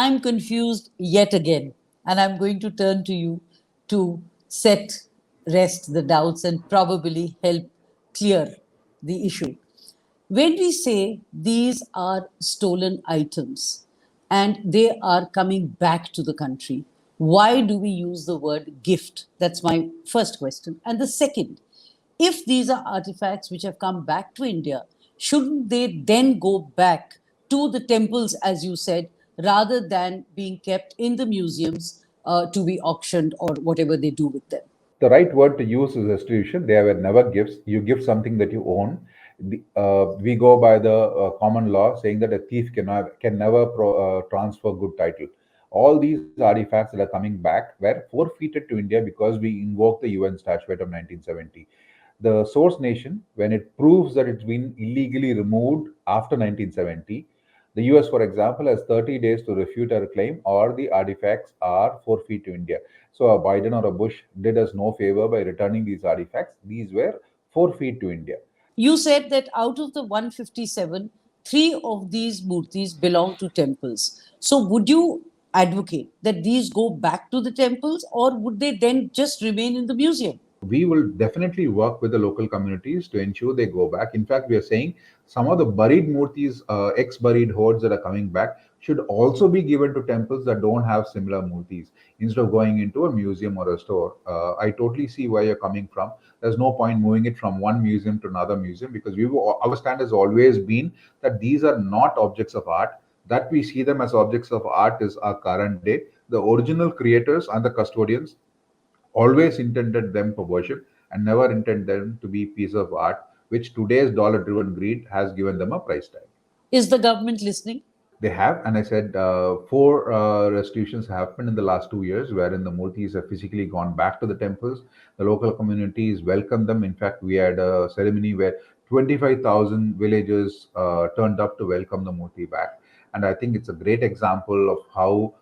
I'm confused yet again, and I'm going to turn to you to rest the doubts and probably help clear the issue. When we say these are stolen items and they are coming back to the country, why do we use the word gift? That's my first question. And the second, if these are artifacts which have come back to India, shouldn't they then go back to the temples, as you said, rather than being kept in the museums to be auctioned or whatever they do with them? The right word to use is restitution. They were never gifts. You give something that you own. We go by the common law saying that a thief can never transfer good title. All these artifacts that are coming back were forfeited to India because we invoked the UN Statute of 1970. The source nation, when it proves that it's been illegally removed after 1970, the US, for example, has 30 days to refute our claim or the artifacts are forfeit to India. So a Biden or a Bush did us no favor by returning these artifacts. These were forfeit to India. You said that out of the 157, three of these murtis belong to temples. So, would you advocate that these go back to the temples or would they then just remain in the museum? We will definitely work with the local communities to ensure they go back. In fact, we are saying some of the buried murtis, ex-buried hoards that are coming back, should also be given to temples that don't have similar murtis instead of going into a museum or a store. I totally see where you're coming from. There's no point moving it from one museum to another museum because our stand has always been that these are not objects of art. That we see them as objects of art is our current day. The original creators and the custodians always intended them for worship and never intended them to be piece of art, which today's dollar-driven greed has given them a price tag. Is the government listening? They have, and I said four restitutions happened in the last 2 years, wherein the murtis have physically gone back to the temples. The local communities welcomed them. In fact, we had a ceremony where 25,000 villagers turned up to welcome the murti back, and I think it's a great example of how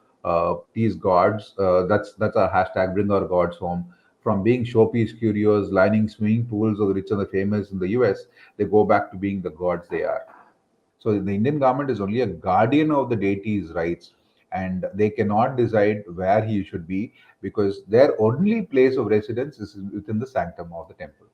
these gods. That's our hashtag. Bring our gods home. From being showpiece curios, lining swimming pools of the rich and the famous in the U.S., they go back to being the gods they are. So the Indian government is only a guardian of the deity's rights, and they cannot decide where he should be because their only place of residence is within the sanctum of the temple.